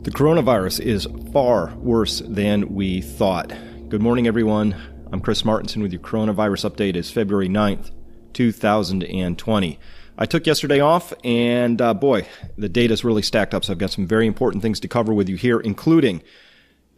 The coronavirus is far worse than we thought. Good morning, everyone. I'm Chris Martinson with your coronavirus update. It's February 9th, 2020. I took yesterday off, and boy, the data's really stacked up, so I've got some very important things to cover with you here, including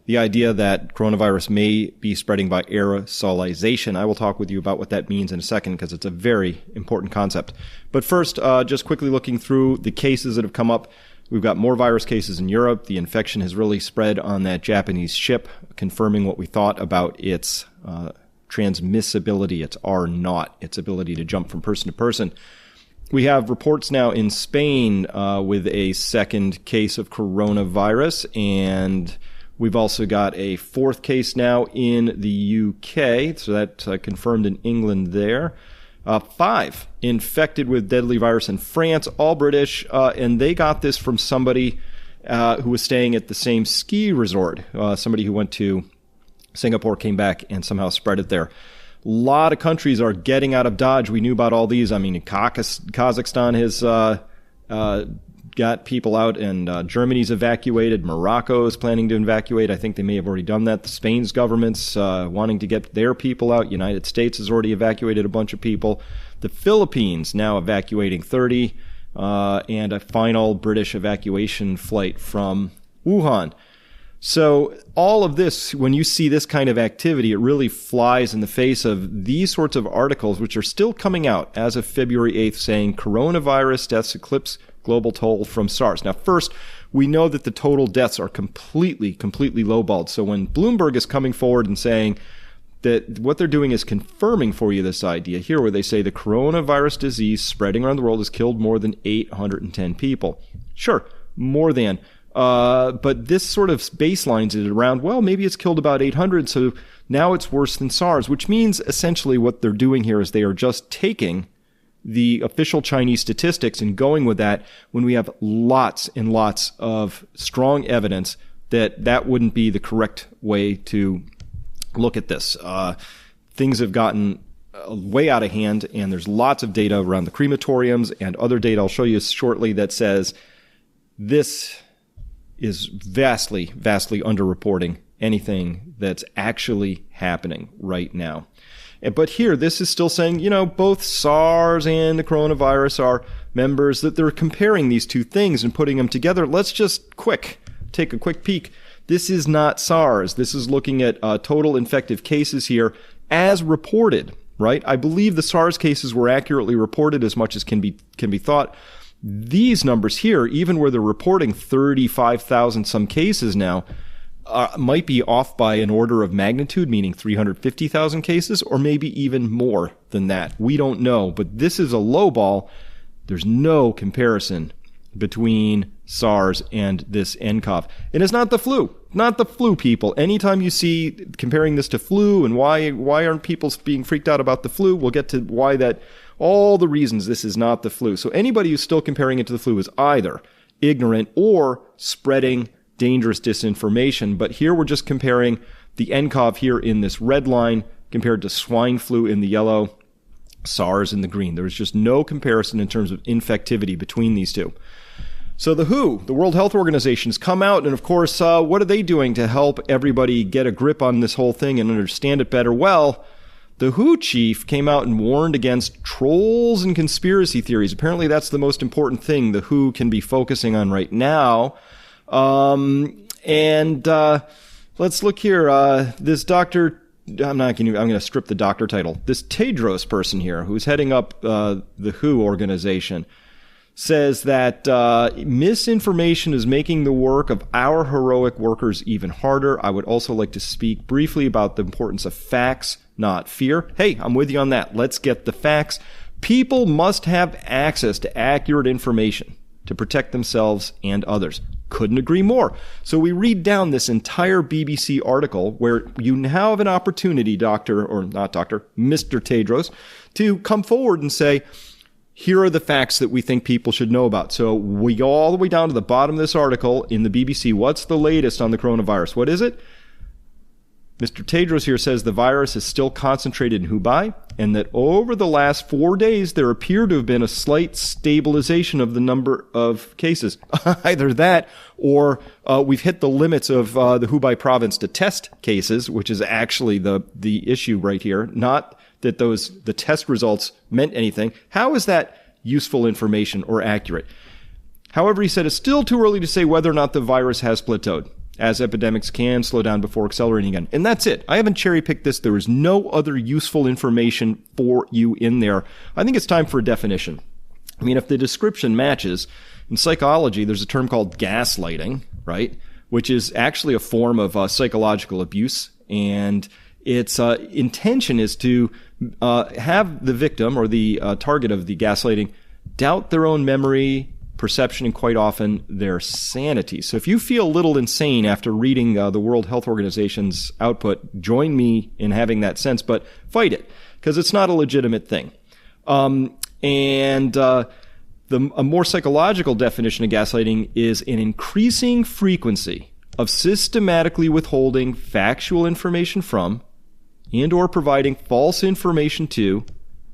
the idea that coronavirus may be spreading by aerosolization. I will talk with you about what that means in a second because it's a very important concept. But first, just quickly looking through the cases that have come up. We've got more virus cases in Europe. The infection has really spread on that Japanese ship, confirming what we thought about its transmissibility, its R0, its ability to jump from person to person. We have reports now in Spain with a second case of coronavirus, and we've also got a fourth case now in the UK, so that's confirmed in England there. 5 infected with deadly virus in France, all British, and they got this from somebody who was staying at the same ski resort. Somebody who went to Singapore, came back, and somehow spread it there. A lot of countries are getting out of Dodge. We knew about all these. I mean, Kazakhstan has got people out, and Germany's evacuated. Morocco is planning to evacuate. I think they may have already done that. Spain's government's wanting to get their people out. United States has already evacuated a bunch of people. The Philippines now evacuating 30, and a final British evacuation flight from Wuhan. So all of this, when you see this kind of activity, it really flies in the face of these sorts of articles, which are still coming out as of February 8th, saying coronavirus deaths eclipse global toll from SARS. Now, first, we know that the total deaths are completely lowballed. So when Bloomberg is coming forward and saying that what they're doing is confirming for you this idea here, where they say the coronavirus disease spreading around the world has killed more than 810 people. Sure, more than. But this sort of baselines it around, well, maybe it's killed about 800, so now it's worse than SARS, which means essentially what they're doing here is they are just taking the official Chinese statistics and going with that when we have lots and lots of strong evidence that that wouldn't be the correct way to look at this. Things have gotten way out of hand, and there's lots of data around the crematoriums and other data I'll show you shortly that says this is vastly underreporting anything that's actually happening right now. But here, this is still saying, both SARS and the coronavirus are members, that they're comparing these two things and putting them together. Let's just take a quick peek. This is not SARS. This is looking at total infective cases here as reported, right? I believe the SARS cases were accurately reported as much as can be thought. These numbers here, even where they're reporting 35,000 some cases now, might be off by an order of magnitude, meaning 350,000 cases, or maybe even more than that. We don't know, but this is a low ball. There's no comparison between SARS and this nCoV. And it's not the flu. Not the flu, people. Anytime you see comparing this to flu and why aren't people being freaked out about the flu, we'll get to why that, all the reasons this is not the flu. So anybody who's still comparing it to the flu is either ignorant or spreading dangerous disinformation. But here we're just comparing the nCoV here in this red line compared to swine flu in the yellow, SARS in the green. There's just no comparison in terms of infectivity between these two. So the WHO, the World Health Organization, has come out, and of course, what are they doing to help everybody get a grip on this whole thing and understand it better? Well, the WHO chief came out and warned against trolls and conspiracy theories. Apparently that's the most important thing the WHO can be focusing on right now. Let's look here. This doctor, I'm going to strip the doctor title. This Tedros person here, who's heading up the WHO organization, says that misinformation is making the work of our heroic workers even harder. I would also like to speak briefly about the importance of facts, not fear. Hey, I'm with you on that. Let's get the facts. People must have access to accurate information to protect themselves and others. Couldn't agree more. So we read down this entire BBC article where you now have an opportunity, Mr. Tedros, to come forward and say, here are the facts that we think people should know about. So we go all the way down to the bottom of this article in the BBC. What's the latest on the coronavirus? What is it? Mr. Tedros here says the virus is still concentrated in Hubei, and that over the last 4 days, there appeared to have been a slight stabilization of the number of cases. Either that, or we've hit the limits of the Hubei province to test cases, which is actually the issue right here. Not that the test results meant anything. How is that useful information or accurate? However, he said it's still too early to say whether or not the virus has plateaued, as epidemics can slow down before accelerating again. And that's it. I haven't cherry-picked this. There is no other useful information for you in there. I think it's time for a definition. I mean, if the description matches, in psychology, there's a term called gaslighting, right? Which is actually a form of psychological abuse. And its intention is to have the victim or the target of the gaslighting doubt their own memory, perception, and quite often their sanity. So if you feel a little insane after reading the World Health Organization's output, join me in having that sense, but fight it, because it's not a legitimate thing. A more psychological definition of gaslighting is an increasing frequency of systematically withholding factual information from and or providing false information to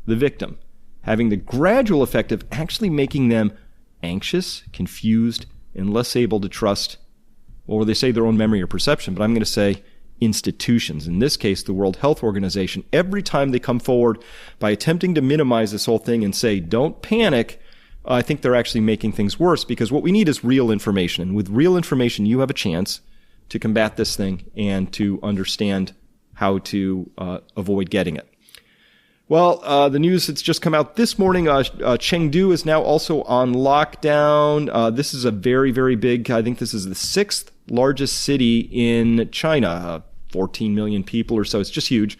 the victim, having the gradual effect of actually making them anxious, confused, and less able to trust, or they say their own memory or perception, but I'm going to say institutions. In this case, the World Health Organization, every time they come forward by attempting to minimize this whole thing and say, don't panic, I think they're actually making things worse, because what we need is real information. And with real information, you have a chance to combat this thing and to understand how to avoid getting it. Well, the news that's just come out this morning, Chengdu is now also on lockdown. This is a very, very big, I think this is the 6th largest city in China, 14 million people or so. It's just huge.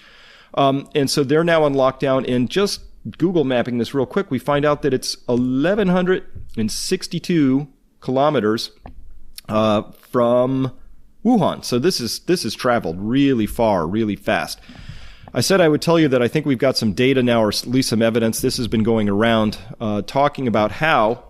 And so they're now on lockdown, and just Google mapping this real quick, we find out that it's 1,162 kilometers from Wuhan. So this is traveled really far, really fast. I said I would tell you that I think we've got some data now, or at least some evidence. This has been going around talking about how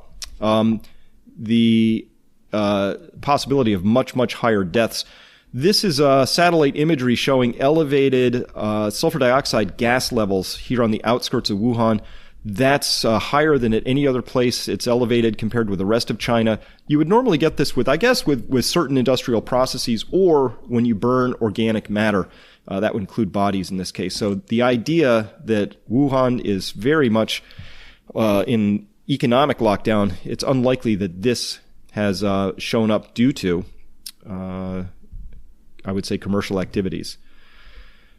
the possibility of much, much higher deaths. This is satellite imagery showing elevated sulfur dioxide gas levels here on the outskirts of Wuhan. That's higher than at any other place. It's elevated compared with the rest of China. You would normally get this with, I guess, with certain industrial processes, or when you burn organic matter. That would include bodies in this case. So the idea that Wuhan is very much in economic lockdown, it's unlikely that this has shown up due to, I would say, commercial activities.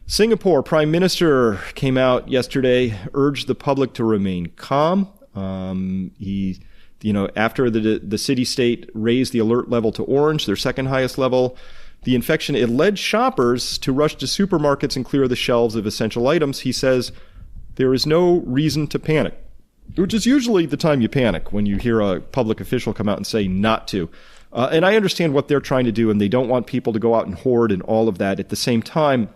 Singapore Prime Minister came out yesterday, urged the public to remain calm. He, after the city-state raised the alert level to orange, their second highest level, the infection, it led shoppers to rush to supermarkets and clear the shelves of essential items. He says there is no reason to panic, which is usually the time you panic, when you hear a public official come out and say not to. And I understand what they're trying to do, and they don't want people to go out and hoard and all of that. At the same time,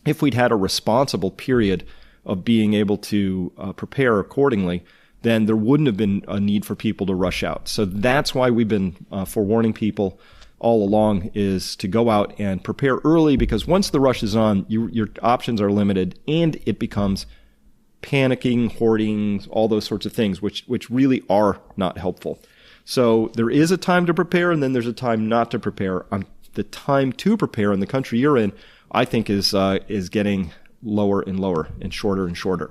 if we'd had a responsible period of being able to prepare accordingly, then there wouldn't have been a need for people to rush out. So that's why we've been forewarning people all along, is to go out and prepare early, because once the rush is on, your options are limited, and it becomes panicking, hoarding, all those sorts of things, which really are not helpful. So there is a time to prepare, and then there's a time not to prepare. The time to prepare in the country you're in, I think, is getting lower and lower and shorter.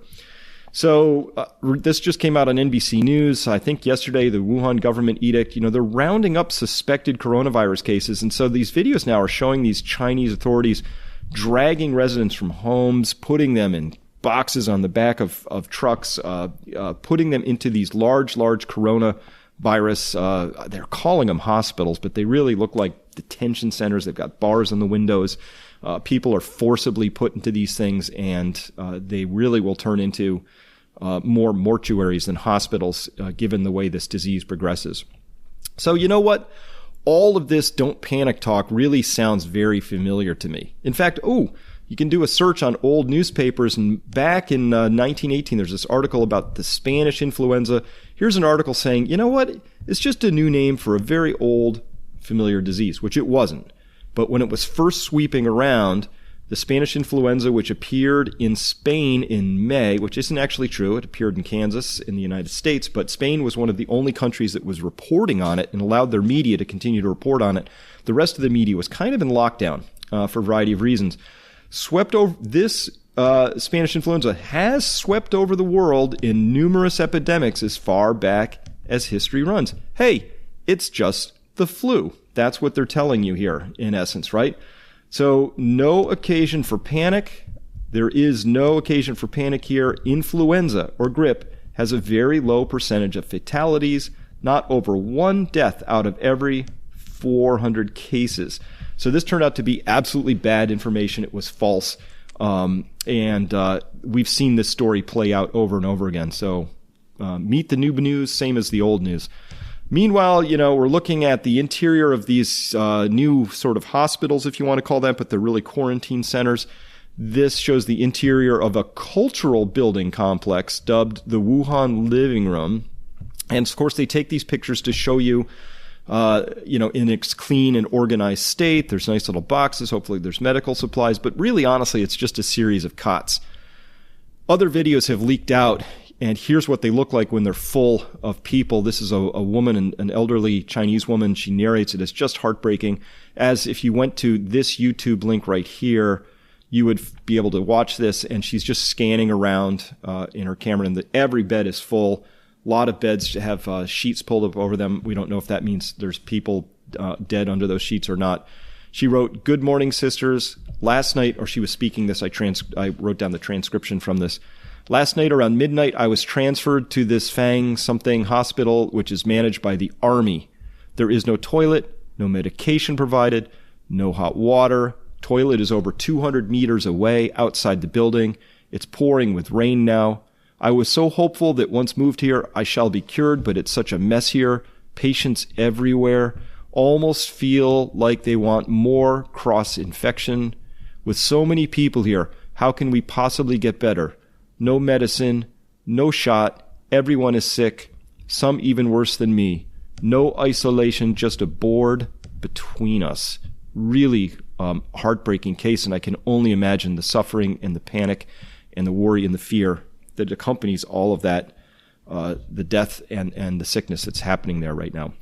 So this just came out on NBC News. I think yesterday, the Wuhan government edict, they're rounding up suspected coronavirus cases. And so these videos now are showing these Chinese authorities dragging residents from homes, putting them in boxes on the back of trucks, putting them into these large coronavirus. They're calling them hospitals, but they really look like detention centers. They've got bars on the windows. People are forcibly put into these things, and they really will turn into more mortuaries than hospitals, given the way this disease progresses. So you know what? All of this don't panic talk really sounds very familiar to me. In fact, you can do a search on old newspapers, and back in 1918, there's this article about the Spanish influenza. Here's an article saying, you know what? It's just a new name for a very old, familiar disease, which it wasn't. But when it was first sweeping around, The Spanish influenza, which appeared in Spain in May, which isn't actually true. It appeared in Kansas in the United States, but Spain was one of the only countries that was reporting on it and allowed their media to continue to report on it. The rest of the media was kind of in lockdown for a variety of reasons. Swept over this Spanish influenza has swept over the world in numerous epidemics as far back as history runs. Hey, it's just the flu. That's what they're telling you here, in essence, right? So no occasion for panic. There is no occasion for panic here. Influenza or grippe has a very low percentage of fatalities, not over 1 death out of every 400 cases. So this turned out to be absolutely bad information. It was false. And we've seen this story play out over and over again. So meet the new news, same as the old news. Meanwhile, we're looking at the interior of these new sort of hospitals, if you want to call that, but they're really quarantine centers. This shows the interior of a cultural building complex dubbed the Wuhan Living Room. And of course, they take these pictures to show you, in its clean and organized state. There's nice little boxes. Hopefully there's medical supplies. But really, honestly, it's just a series of cots. Other videos have leaked out. And here's what they look like when they're full of people. This is a woman, an elderly Chinese woman. She narrates it as just heartbreaking. As if you went to this YouTube link right here, you would be able to watch this. And she's just scanning around in her camera. And every bed is full. A lot of beds have sheets pulled up over them. We don't know if that means there's people dead under those sheets or not. She wrote, "Good morning, sisters. Last night," or she was speaking this. I wrote down the transcription from this. "Last night around midnight, I was transferred to this Fang something hospital, which is managed by the army. There is no toilet, no medication provided, no hot water. Toilet is over 200 meters away outside the building. It's pouring with rain now. I was so hopeful that once moved here, I shall be cured, but it's such a mess here. Patients everywhere. Almost feel like they want more cross-infection. With so many people here, how can we possibly get better? No medicine, no shot, everyone is sick, some even worse than me. No isolation, just a board between us." Really heartbreaking case, and I can only imagine the suffering and the panic and the worry and the fear that accompanies all of that, the death and the sickness that's happening there right now.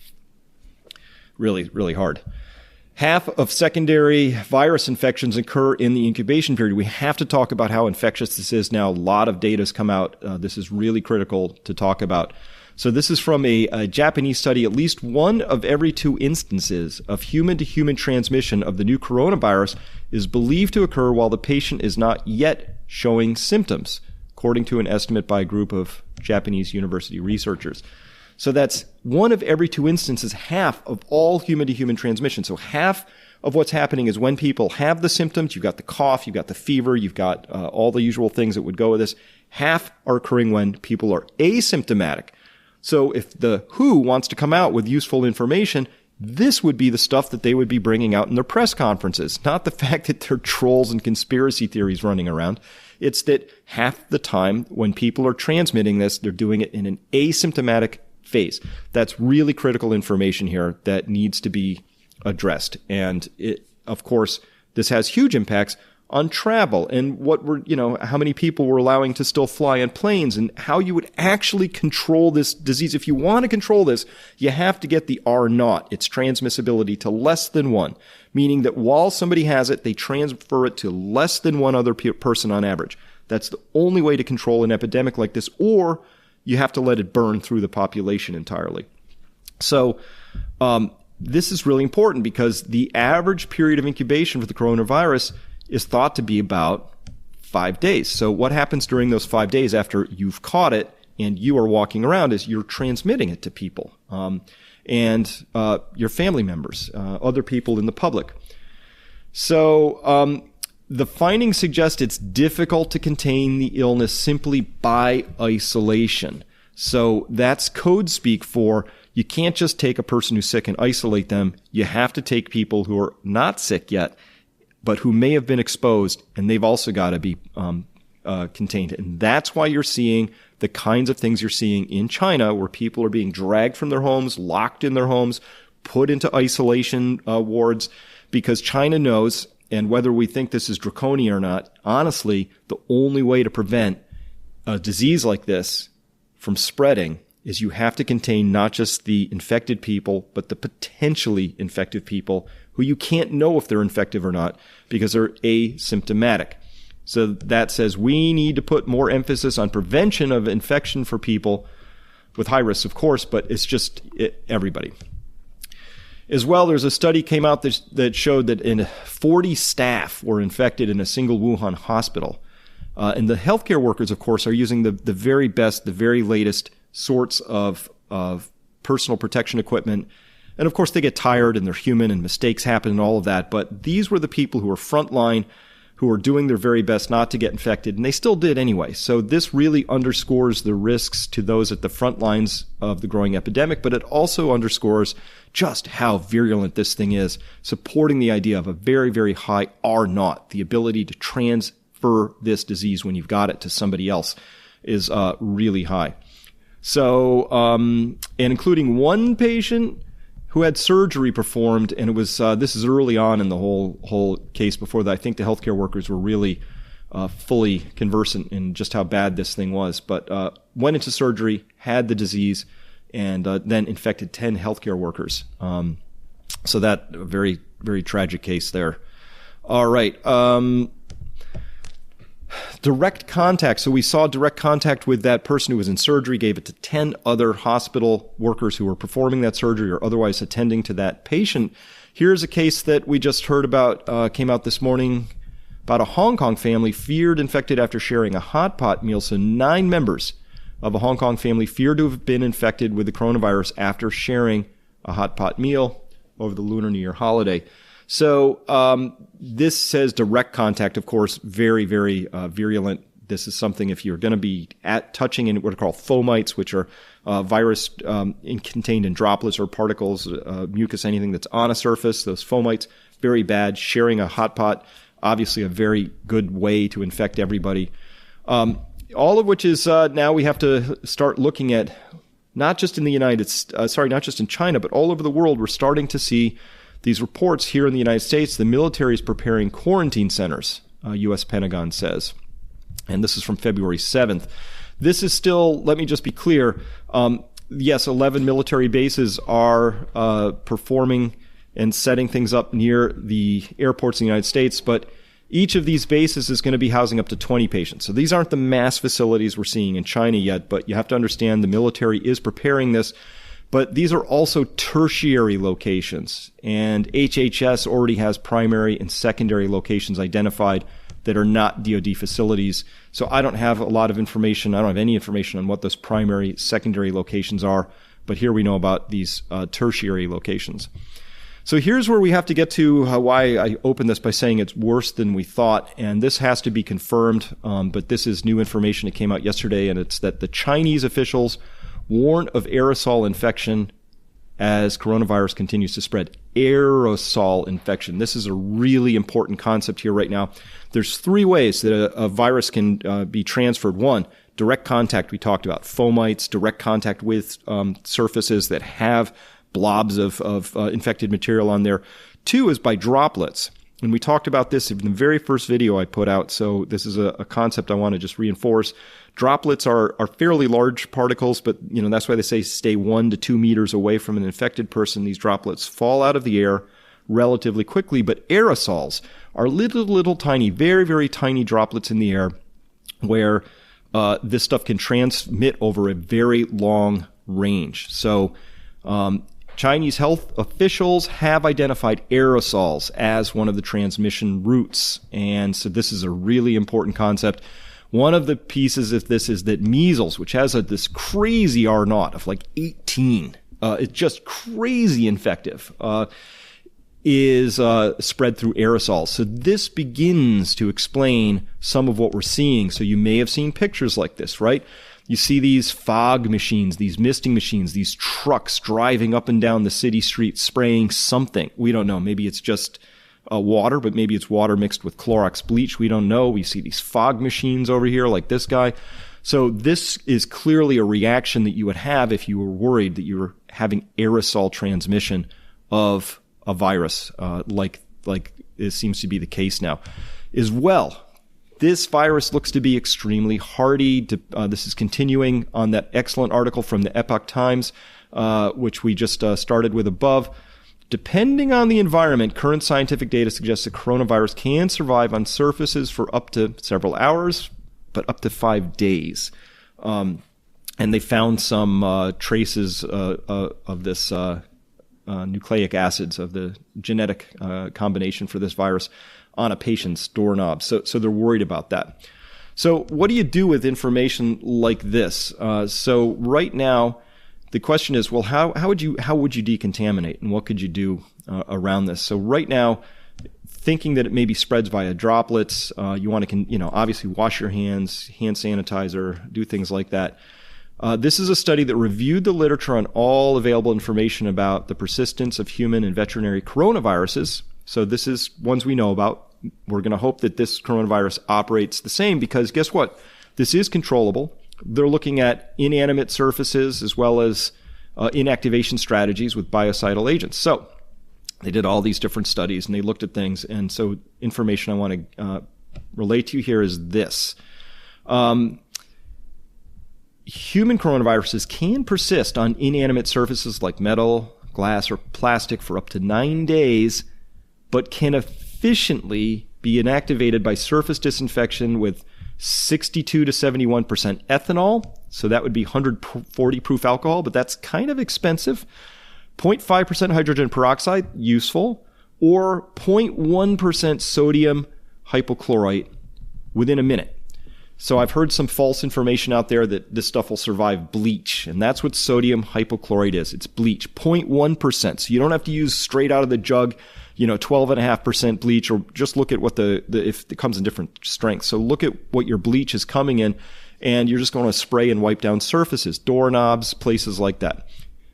Really, really hard. Half of secondary virus infections occur in the incubation period. We have to talk about how infectious this is now. A lot of data has come out. This is really critical to talk about. So this is from a Japanese study. At least 1 of every 2 instances of human-to-human transmission of the new coronavirus is believed to occur while the patient is not yet showing symptoms, according to an estimate by a group of Japanese university researchers. So that's 1 of every 2 instances, half of all human-to-human transmission. So half of what's happening is when people have the symptoms, you've got the cough, you've got the fever, you've got all the usual things that would go with this. Half are occurring when people are asymptomatic. So if the WHO wants to come out with useful information, this would be the stuff that they would be bringing out in their press conferences, not the fact that there are trolls and conspiracy theories running around. It's that half the time when people are transmitting this, they're doing it in an asymptomatic phase. That's really critical information here that needs to be addressed. And of course, this has huge impacts on travel and how many people we're allowing to still fly on planes and how you would actually control this disease. If you want to control this, you have to get the R0, its transmissibility, to less than 1, meaning that while somebody has it, they transfer it to less than 1 other person on average. That's the only way to control an epidemic like this, or you have to let it burn through the population entirely. So this is really important because the average period of incubation for the coronavirus is thought to be about 5 days. So what happens during those 5 days after you've caught it and you are walking around is you're transmitting it to people and your family members, other people in the public. So the findings suggest it's difficult to contain the illness simply by isolation. So that's code speak for you can't just take a person who's sick and isolate them. You have to take people who are not sick yet, but who may have been exposed, and they've also got to be contained. And that's why you're seeing the kinds of things you're seeing in China, where people are being dragged from their homes, locked in their homes, put into isolation wards, because China knows And whether we think this is draconian or not, honestly, the only way to prevent a disease like this from spreading is you have to contain not just the infected people, but the potentially infected people who you can't know if they're infective or not because they're asymptomatic. So that says we need to put more emphasis on prevention of infection for people with high risks, of course, but it's just everybody. As well, there's a study came out that showed that 40 staff were infected in a single Wuhan hospital. And the healthcare workers, of course, are using the very best, the very latest sorts of personal protection equipment. And of course, they get tired and they're human and mistakes happen and all of that. But these were the people who were frontline, who were doing their very best not to get infected, and they still did anyway. So this really underscores the risks to those at the front lines of the growing epidemic, but it also underscores just how virulent this thing is, supporting the idea of a very, very high R0, the ability to transfer this disease when you've got it to somebody else is really high. So, and including one patient who had surgery performed, and it was this is early on in the whole case before that. I think the healthcare workers were really fully conversant in just how bad this thing was, but went into surgery, had the disease, and then infected 10 healthcare workers. So that a very, very tragic case there. All right. Direct contact. So we saw direct contact with that person who was in surgery, gave it to 10 other hospital workers who were performing that surgery or otherwise attending to that patient. Here's a case that we just heard about, came out this morning, about a Hong Kong family feared infected after sharing a hot pot meal. So 9 members of a Hong Kong family feared to have been infected with the coronavirus after sharing a hot pot meal over the Lunar New Year holiday. So this says direct contact, of course, very, very virulent. This is something if you're going to be touching in what are called fomites, which are virus contained in droplets or particles, mucus, anything that's on a surface, those fomites, very bad. Sharing a hot pot, obviously a very good way to infect everybody. All of which is now we have to start looking at not just in the not just in China, but all over the world. We're starting to see these reports here in the United States. The military is preparing quarantine centers, U.S. Pentagon says. And this is from February 7th. This is still, let me just be clear, yes, 11 military bases are performing and setting things up near the airports in the United States, but each of these bases is going to be housing up to 20 patients. So these aren't the mass facilities we're seeing in China yet, but you have to understand the military is preparing this. But these are also tertiary locations, and HHS already has primary and secondary locations identified that are not DoD facilities. So I don't have a lot of information. I don't have any information on what those primary, secondary locations are, but here we know about these tertiary locations. So here's where we have to get to why I opened this by saying it's worse than we thought, and this has to be confirmed, but this is new information that came out yesterday, and it's that the Chinese officials warn of aerosol infection as coronavirus continues to spread. Aerosol infection. This is a really important concept here right now. There's 3 ways that a virus can be transferred. 1, direct contact we talked about. Fomites, direct contact with surfaces that have blobs of infected material on there. 2 is by droplets. And we talked about this in the very first video I put out, so this is a concept I want to just reinforce. Droplets are fairly large particles, but that's why they say stay 1 to 2 meters away from an infected person. These droplets fall out of the air relatively quickly, but aerosols are little tiny, very, very tiny droplets in the air where this stuff can transmit over a very long range. So Chinese health officials have identified aerosols as one of the transmission routes, and so this is a really important concept. One of the pieces of this is that measles, which has this crazy R0 of like 18, it's just crazy infective, is spread through aerosols. So this begins to explain some of what we're seeing. So you may have seen pictures like this, right? You see these fog machines, these misting machines, these trucks driving up and down the city streets spraying something. We don't know. Maybe it's just water, but maybe it's water mixed with Clorox bleach. We don't know. We see these fog machines over here like this guy. So this is clearly a reaction that you would have if you were worried that you were having aerosol transmission of a virus like seems to be the case now. As well, this virus looks to be extremely hardy. This is continuing on that excellent article from the Epoch Times, which we just started with above. Depending on the environment, current scientific data suggests the coronavirus can survive on surfaces for up to several hours, but up to 5 days. And they found some traces of this nucleic acids, of the genetic combination for this virus on a patient's doorknob. So they're worried about that. So what do you do with information like this? So right now, the question is, well, how would you decontaminate, and what could you do around this? So right now, thinking that it maybe spreads via droplets, you want to obviously wash your hands, hand sanitizer, do things like that. This is a study that reviewed the literature on all available information about the persistence of human and veterinary coronaviruses. So this is ones we know about. We're going to hope that this coronavirus operates the same, because guess what? This is controllable. They're looking at inanimate surfaces as well as inactivation strategies with biocidal agents. So they did all these different studies and they looked at things. And so information I want to relate to you here is this. Human coronaviruses can persist on inanimate surfaces like metal, glass, or plastic for up to 9 days, but can efficiently be inactivated by surface disinfection with 62 to 71% ethanol. So that would be 140 proof alcohol, but that's kind of expensive. 0.5% hydrogen peroxide, useful, or 0.1% sodium hypochlorite within a minute. So I've heard some false information out there that this stuff will survive bleach, and that's what sodium hypochlorite is. It's bleach, 0.1%. So you don't have to use straight out of the jug, 12.5% bleach, or just look at what if it comes in different strengths. So look at what your bleach is coming in, and you're just going to spray and wipe down surfaces, doorknobs, places like that.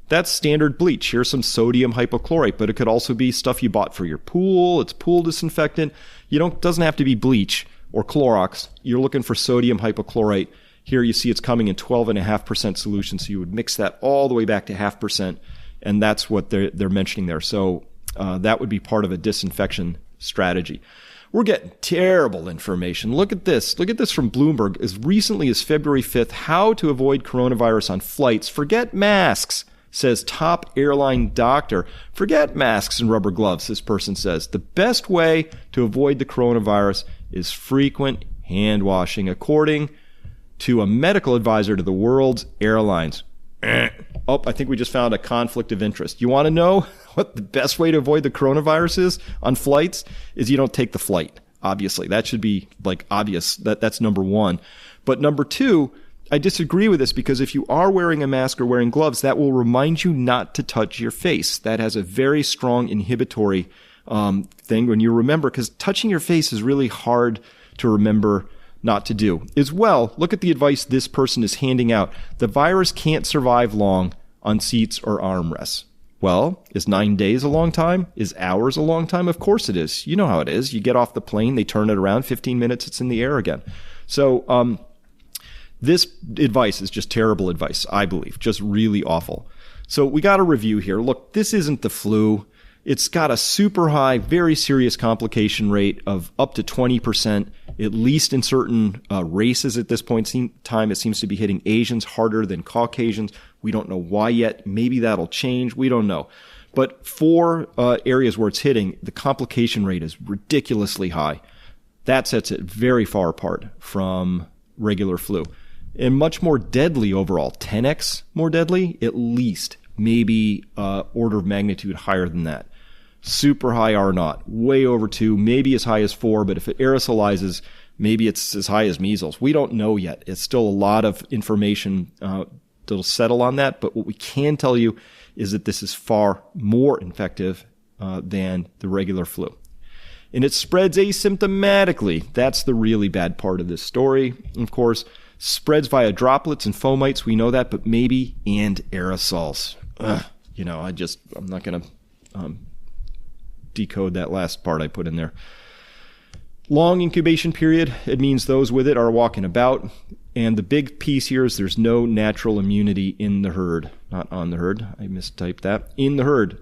That's standard bleach. Here's some sodium hypochlorite, but it could also be stuff you bought for your pool. It's pool disinfectant. Doesn't have to be bleach or Clorox. You're looking for sodium hypochlorite. Here you see it's coming in 12.5% solution, so you would mix that all the way back to 0.5%, and that's what they're mentioning there. So that would be part of a disinfection strategy. We're getting terrible information. Look at this. Look at this from Bloomberg. As recently as February 5th, how to avoid coronavirus on flights. Forget masks, says top airline doctor. Forget masks and rubber gloves, this person says. The best way to avoid the coronavirus is frequent hand washing, according to a medical advisor to the world's airlines. Oh, I think we just found a conflict of interest. You want to know what the best way to avoid the coronavirus is on flights? Is you don't take the flight, obviously. That should be obvious. That's number one. But number two, I disagree with this, because if you are wearing a mask or wearing gloves, that will remind you not to touch your face. That has a very strong inhibitory thing when you remember, because touching your face is really hard to remember not to do. As well, look at the advice this person is handing out. The virus can't survive long on seats or armrests. Well, is 9 days a long time? Is hours a long time? Of course it is. You know how it is. You get off the plane, they turn it around, 15 minutes, it's in the air again. So this advice is just terrible advice, I believe. Just really awful. So we got a review here. Look, this isn't the flu. It's got a super high, very serious complication rate of up to 20%, at least in certain races at this point in time. It seems to be hitting Asians harder than Caucasians. We don't know why yet. Maybe that'll change. We don't know. But for areas where it's hitting, the complication rate is ridiculously high. That sets it very far apart from regular flu. And much more deadly overall, 10x more deadly, at least, maybe order of magnitude higher than that. Super high R naught, way over 2, maybe as high as 4, but if it aerosolizes, maybe it's as high as measles. We don't know yet. It's still a lot of information that'll settle on that, but what we can tell you is that this is far more infective than the regular flu. And it spreads asymptomatically. That's the really bad part of this story. Of course, spreads via droplets and fomites, we know that, but maybe and aerosols. I'm not going to decode that last part I put in there. Long incubation period, it means those with it are walking about. And the big piece here is there's no natural immunity in the herd. Not on the herd. I mistyped that. In the herd.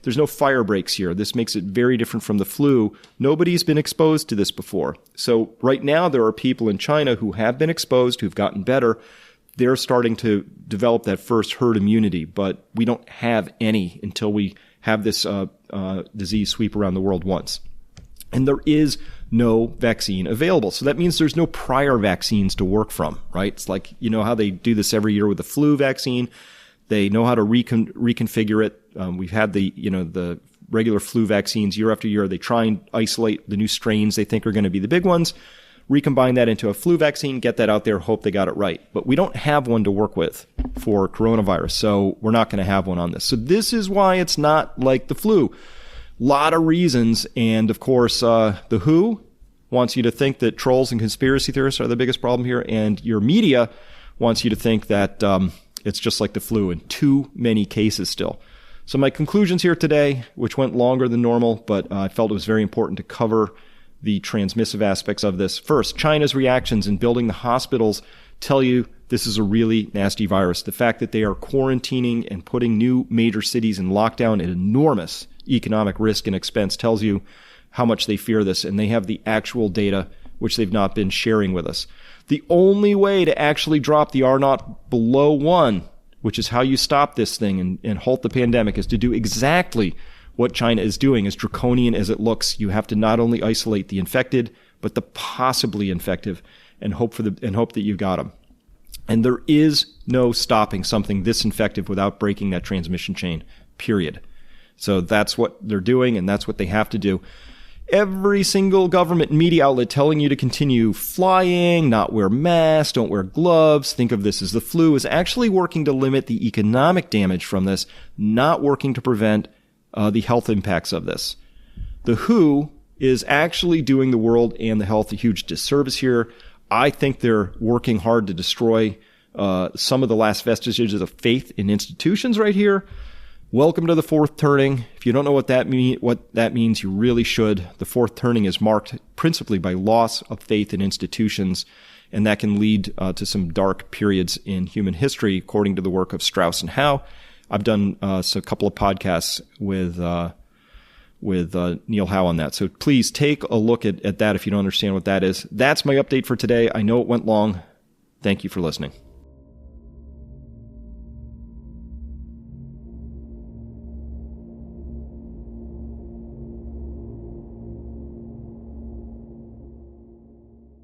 There's no fire breaks here. This makes it very different from the flu. Nobody's been exposed to this before. So right now there are people in China who have been exposed, who've gotten better. They're starting to develop that first herd immunity, but we don't have any until we have this disease sweep around the world once. And there is no vaccine available. So that means there's no prior vaccines to work from, right? It's like, you know how they do this every year with the flu vaccine. They know how to reconfigure it. We've had the regular flu vaccines year after year. They try and isolate the new strains they think are going to be the big ones, recombine that into a flu vaccine, get that out there, hope they got it right. But we don't have one to work with for coronavirus, so we're not going to have one on this. So this is why it's not like the flu. Lot of reasons, and of course, the WHO wants you to think that trolls and conspiracy theorists are the biggest problem here, and your media wants you to think that it's just like the flu in too many cases still. So my conclusions here today, which went longer than normal, but I felt it was very important to cover the transmissive aspects of this. First, China's reactions in building the hospitals tell you this is a really nasty virus. The fact that they are quarantining and putting new major cities in lockdown at enormous economic risk and expense tells you how much they fear this, and they have the actual data, which they've not been sharing with us. The only way to actually drop the R0 below 1, which is how you stop this thing and halt the pandemic, is to do exactly what China is doing. As draconian as it looks, you have to not only isolate the infected, but the possibly infective, and hope that you've got them. And there is no stopping something this infective without breaking that transmission chain, period. So that's what they're doing, and that's what they have to do. Every single government and media outlet telling you to continue flying, not wear masks, don't wear gloves, think of this as the flu, is actually working to limit the economic damage from this, not working to prevent the health impacts of this. The WHO is actually doing the world and the health a huge disservice here. I think they're working hard to destroy some of the last vestiges of faith in institutions right here. Welcome to the fourth turning. If you don't know what that means, you really should. The fourth turning is marked principally by loss of faith in institutions, and that can lead to some dark periods in human history, according to the work of Strauss and Howe. I've done a couple of podcasts with Neil Howe on that. So please take a look at that if you don't understand what that is. That's my update for today. I know it went long. Thank you for listening.